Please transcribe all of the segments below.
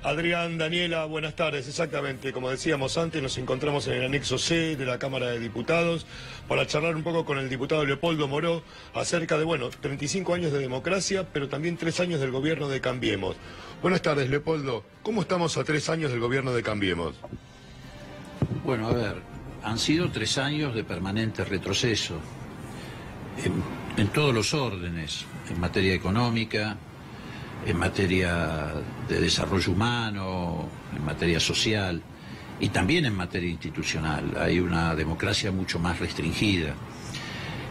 Adrián, Daniela, buenas tardes. Exactamente, como decíamos antes, nos encontramos en el anexo C de la Cámara de Diputados para charlar un poco con el diputado Leopoldo Moró acerca de, 35 años de democracia, pero también 3 años del gobierno de Cambiemos. Buenas tardes, Leopoldo. ¿Cómo estamos a 3 años del gobierno de Cambiemos? Bueno, a ver, han sido 3 años de permanente retroceso en todos los órdenes, en materia económica, en materia de desarrollo humano, en materia social y también en materia institucional. Hay una democracia mucho más restringida.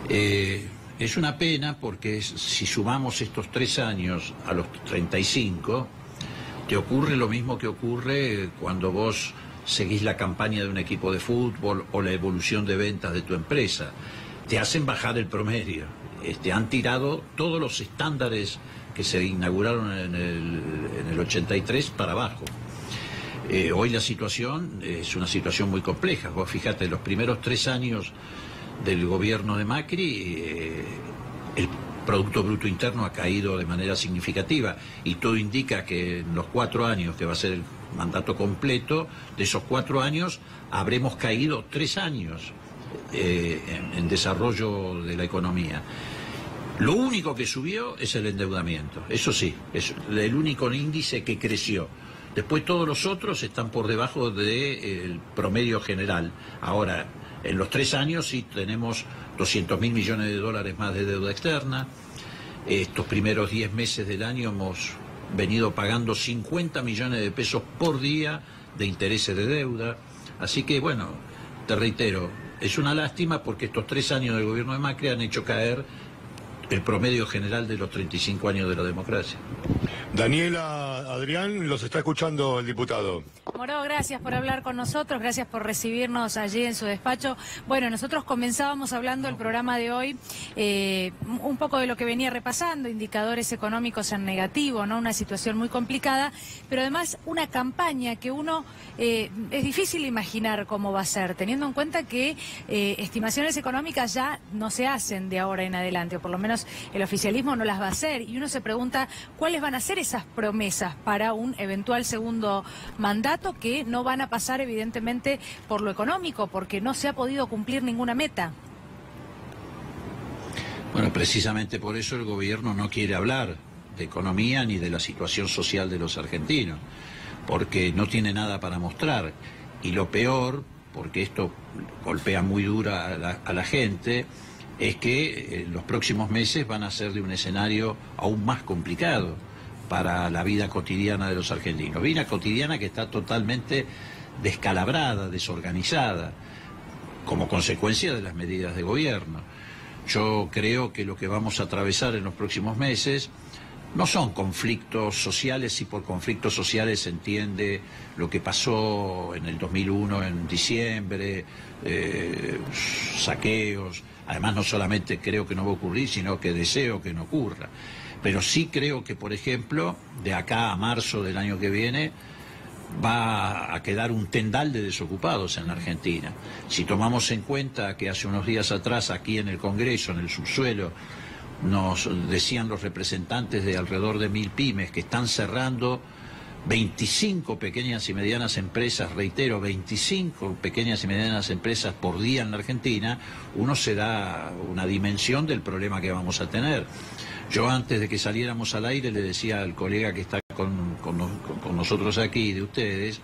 Es una pena porque si sumamos estos 3 años a los 35, te ocurre lo mismo que ocurre cuando vos seguís la campaña de un equipo de fútbol o la evolución de ventas de tu empresa. Te hacen bajar el promedio. Han tirado todos los estándares que se inauguraron en el 83 para abajo. Hoy la situación es una situación muy compleja. Vos fíjate, los primeros 3 años del gobierno de Macri, el Producto Bruto Interno ha caído de manera significativa y todo indica que en los 4 años, que va a ser el mandato completo, de esos 4 años habremos caído 3 años en desarrollo de la economía. Lo único que subió es el endeudamiento, eso sí, es el único índice que creció. Después todos los otros están por debajo del promedio general. Ahora, en los 3 años sí tenemos 200.000 millones de dólares más de deuda externa. Estos primeros 10 meses del año hemos venido pagando 50 millones de pesos por día de intereses de deuda. Así que, bueno, te reitero, es una lástima porque estos 3 años del gobierno de Macri han hecho caer el promedio general de los 35 años de la democracia. Daniela, Adrián, los está escuchando el diputado. Moró, gracias por hablar con nosotros, gracias por recibirnos allí en su despacho. Bueno, nosotros comenzábamos hablando el programa de hoy, un poco de lo que venía repasando, indicadores económicos en negativo, ¿no? Una situación muy complicada, pero además una campaña que uno es difícil imaginar cómo va a ser, teniendo en cuenta que estimaciones económicas ya no se hacen de ahora en adelante, o por lo menos el oficialismo no las va a hacer, y uno se pregunta cuáles van a ser esas promesas para un eventual segundo mandato que no van a pasar evidentemente por lo económico, porque no se ha podido cumplir ninguna meta. Bueno, precisamente por eso el gobierno no quiere hablar de economía ni de la situación social de los argentinos, porque no tiene nada para mostrar. Y lo peor, porque esto golpea muy dura a la gente, es que los próximos meses van a ser de un escenario aún más complicado para la vida cotidiana de los argentinos. Vida cotidiana que está totalmente descalabrada, desorganizada, como consecuencia de las medidas de gobierno. Yo creo que lo que vamos a atravesar en los próximos meses no son conflictos sociales, si por conflictos sociales se entiende lo que pasó en el 2001 en diciembre, saqueos. Además, no solamente creo que no va a ocurrir, sino que deseo que no ocurra. Pero sí creo que, por ejemplo, de acá a marzo del año que viene va a quedar un tendal de desocupados en la Argentina. Si tomamos en cuenta que hace unos días atrás, aquí en el Congreso, en el subsuelo, nos decían los representantes de alrededor de 1000 pymes que están cerrando 25 pequeñas y medianas empresas, reitero, 25 pequeñas y medianas empresas por día en la Argentina, uno se da una dimensión del problema que vamos a tener. Yo antes de que saliéramos al aire le decía al colega que está con nosotros aquí, de ustedes,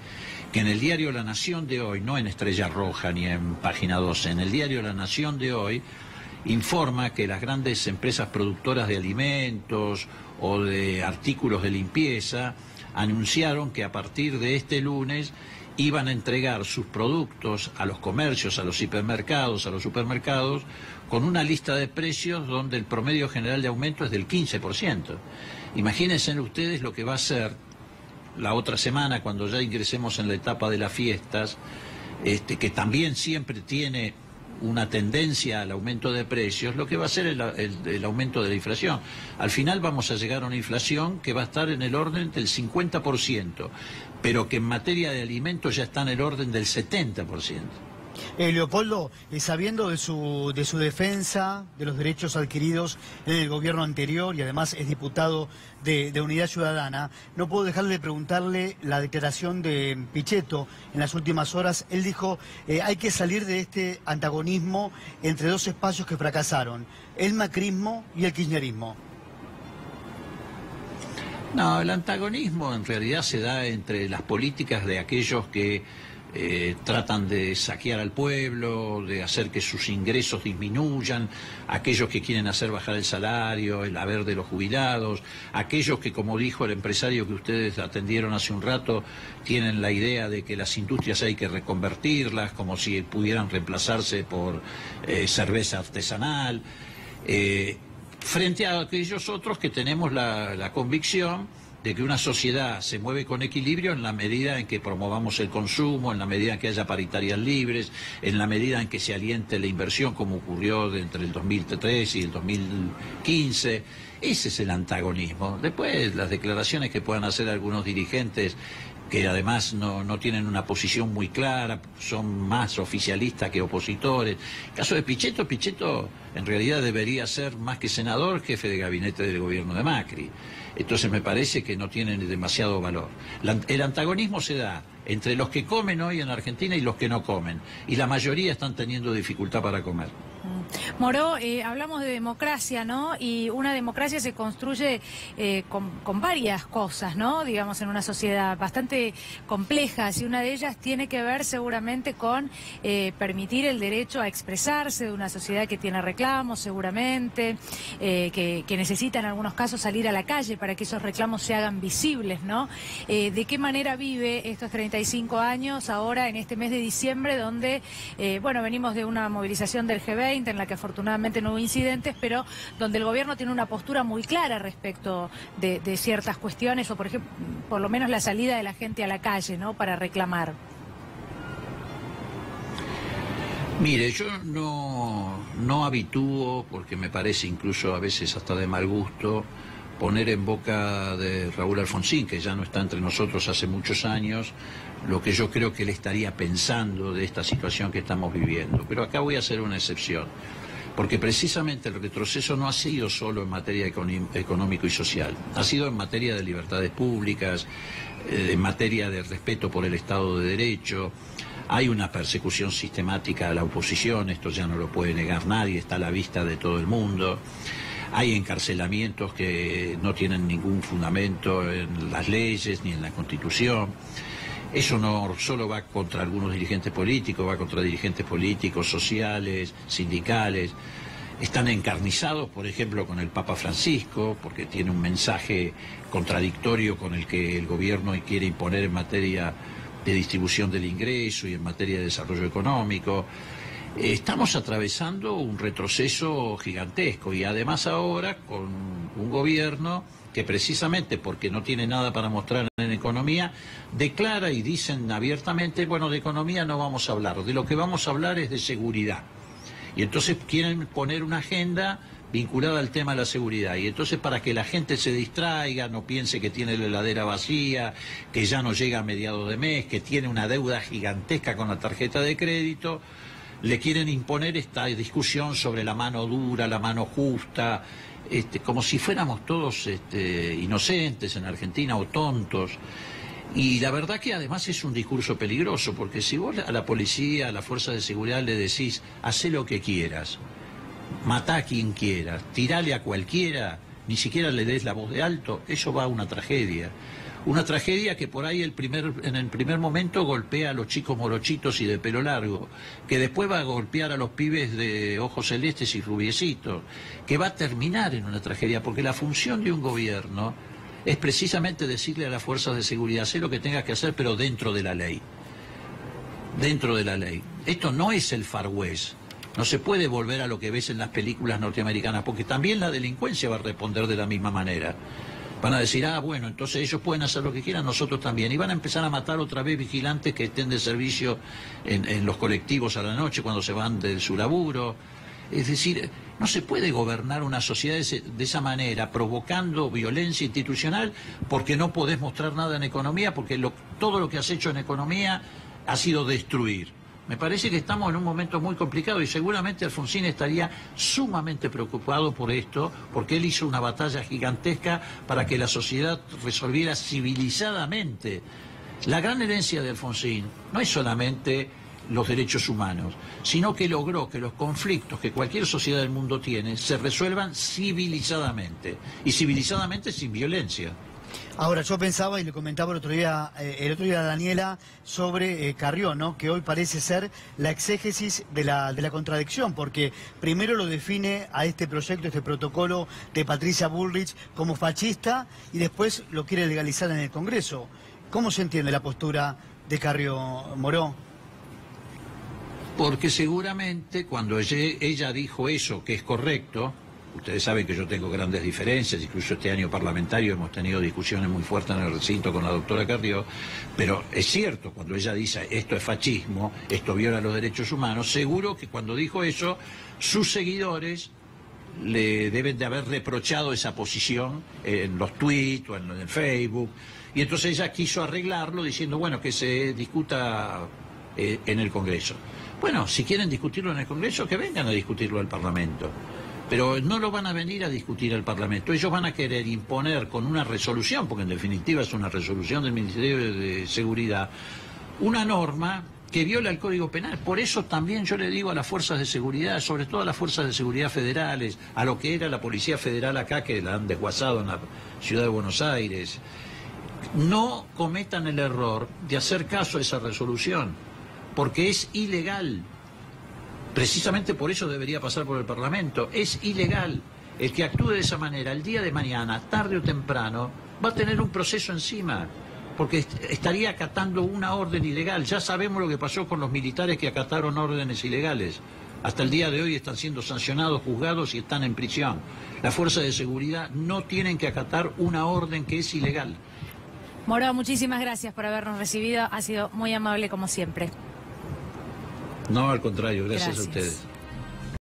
que en el diario La Nación de hoy, no en Estrella Roja ni en Página 12, en el diario La Nación de hoy, informa que las grandes empresas productoras de alimentos o de artículos de limpieza anunciaron que a partir de este lunes iban a entregar sus productos a los comercios, a los hipermercados, a los supermercados, con una lista de precios donde el promedio general de aumento es del 15%. Imagínense ustedes lo que va a ser la otra semana, cuando ya ingresemos en la etapa de las fiestas, que también siempre tiene una tendencia al aumento de precios, lo que va a ser el aumento de la inflación. Al final vamos a llegar a una inflación que va a estar en el orden del 50%, pero que en materia de alimentos ya está en el orden del 70%. Leopoldo, sabiendo de su defensa de los derechos adquiridos en el gobierno anterior y además es diputado de Unidad Ciudadana, no puedo dejar de preguntarle la declaración de Pichetto en las últimas horas. Él dijo, hay que salir de este antagonismo entre dos espacios que fracasaron, el macrismo y el kirchnerismo. No, el antagonismo en realidad se da entre las políticas de aquellos que tratan de saquear al pueblo, de hacer que sus ingresos disminuyan, aquellos que quieren hacer bajar el salario, el haber de los jubilados, aquellos que, como dijo el empresario que ustedes atendieron hace un rato, tienen la idea de que las industrias hay que reconvertirlas, como si pudieran reemplazarse por cerveza artesanal, frente a aquellos otros que tenemos la convicción de que una sociedad se mueve con equilibrio en la medida en que promovamos el consumo, en la medida en que haya paritarias libres, en la medida en que se aliente la inversión, como ocurrió entre el 2003 y el 2015. Ese es el antagonismo. Después, las declaraciones que puedan hacer algunos dirigentes que además no tienen una posición muy clara, son más oficialistas que opositores. El caso de Pichetto en realidad debería ser, más que senador, jefe de gabinete del gobierno de Macri. Entonces me parece que no tienen demasiado valor. El antagonismo se da entre los que comen hoy en Argentina y los que no comen. Y la mayoría están teniendo dificultad para comer. Moró, hablamos de democracia, ¿no? Y una democracia se construye con varias cosas, ¿no? Digamos, en una sociedad bastante compleja, y una de ellas tiene que ver seguramente con permitir el derecho a expresarse de una sociedad que tiene reclamos, seguramente, que necesita en algunos casos salir a la calle para que esos reclamos se hagan visibles, ¿no? ¿De qué manera vive estos 35 años ahora en este mes de diciembre, donde, bueno, venimos de una movilización del G20, en la que afortunadamente no hubo incidentes, pero donde el gobierno tiene una postura muy clara respecto de ciertas cuestiones, o por ejemplo, por lo menos la salida de la gente a la calle, ¿no?, para reclamar? Mire, yo no habitúo, porque me parece incluso a veces hasta de mal gusto, poner en boca de Raúl Alfonsín, que ya no está entre nosotros hace muchos años, lo que yo creo que él estaría pensando de esta situación que estamos viviendo. Pero acá voy a hacer una excepción, porque precisamente el retroceso no ha sido solo en materia económico y social, ha sido en materia de libertades públicas, en materia de respeto por el Estado de Derecho. Hay una persecución sistemática a la oposición, esto ya no lo puede negar nadie, está a la vista de todo el mundo. Hay encarcelamientos que no tienen ningún fundamento en las leyes ni en la Constitución. Eso no solo va contra algunos dirigentes políticos, va contra dirigentes políticos, sociales, sindicales. Están encarnizados, por ejemplo, con el Papa Francisco, porque tiene un mensaje contradictorio con el que el gobierno quiere imponer en materia de distribución del ingreso y en materia de desarrollo económico. Estamos atravesando un retroceso gigantesco y además ahora con un gobierno que precisamente porque no tiene nada para mostrar en economía, declara y dicen abiertamente, bueno, de economía no vamos a hablar, de lo que vamos a hablar es de seguridad. Y entonces quieren poner una agenda vinculada al tema de la seguridad. Y entonces para que la gente se distraiga, no piense que tiene la heladera vacía, que ya no llega a mediados de mes, que tiene una deuda gigantesca con la tarjeta de crédito, le quieren imponer esta discusión sobre la mano dura, la mano justa, como si fuéramos todos inocentes en Argentina o tontos. Y la verdad que además es un discurso peligroso, porque si vos a la policía, a las fuerzas de seguridad le decís, hacé lo que quieras, matá a quien quieras, tirale a cualquiera, ni siquiera le des la voz de alto, eso va a una tragedia. Una tragedia que por ahí en el primer momento golpea a los chicos morochitos y de pelo largo, que después va a golpear a los pibes de ojos celestes y rubiecitos, que va a terminar en una tragedia, porque la función de un gobierno es precisamente decirle a las fuerzas de seguridad, haz lo que tengas que hacer, pero dentro de la ley. Dentro de la ley. Esto no es el Far West. No se puede volver a lo que ves en las películas norteamericanas, porque también la delincuencia va a responder de la misma manera. Van a decir, bueno, entonces ellos pueden hacer lo que quieran, nosotros también. Y van a empezar a matar otra vez vigilantes que estén de servicio en los colectivos a la noche cuando se van de su laburo. Es decir, no se puede gobernar una sociedad de esa manera, provocando violencia institucional, porque no podés mostrar nada en economía, porque todo lo que has hecho en economía ha sido destruir. Me parece que estamos en un momento muy complicado y seguramente Alfonsín estaría sumamente preocupado por esto, porque él hizo una batalla gigantesca para que la sociedad resolviera civilizadamente. La gran herencia de Alfonsín no es solamente los derechos humanos, sino que logró que los conflictos que cualquier sociedad del mundo tiene se resuelvan civilizadamente, y civilizadamente sin violencia. Ahora, yo pensaba y le comentaba el otro día a Daniela sobre Carrió, ¿no? Que hoy parece ser la exégesis de la contradicción, porque primero lo define a este proyecto, este protocolo de Patricia Bullrich como fascista y después lo quiere legalizar en el Congreso. ¿Cómo se entiende la postura de Carrió, Moró? Porque seguramente cuando ella dijo eso, que es correcto, ustedes saben que yo tengo grandes diferencias, incluso este año parlamentario hemos tenido discusiones muy fuertes en el recinto con la doctora Carrió, pero es cierto, cuando ella dice esto es fascismo, esto viola los derechos humanos, seguro que cuando dijo eso, sus seguidores le deben de haber reprochado esa posición en los tweets o en el Facebook, y entonces ella quiso arreglarlo diciendo, bueno, que se discuta en el Congreso. Bueno, si quieren discutirlo en el Congreso, que vengan a discutirlo al Parlamento. Pero no lo van a venir a discutir al Parlamento. Ellos van a querer imponer con una resolución, porque en definitiva es una resolución del Ministerio de Seguridad, una norma que viola el Código Penal. Por eso también yo le digo a las fuerzas de seguridad, sobre todo a las fuerzas de seguridad federales, a lo que era la Policía Federal acá, que la han desguazado en la Ciudad de Buenos Aires, no cometan el error de hacer caso a esa resolución, porque es ilegal. Precisamente por eso debería pasar por el Parlamento. Es ilegal. El que actúe de esa manera el día de mañana, tarde o temprano, va a tener un proceso encima, porque estaría acatando una orden ilegal. Ya sabemos lo que pasó con los militares que acataron órdenes ilegales. Hasta el día de hoy están siendo sancionados, juzgados y están en prisión. Las fuerzas de seguridad no tienen que acatar una orden que es ilegal. Moró, muchísimas gracias por habernos recibido. Ha sido muy amable como siempre. No, al contrario, gracias a ustedes.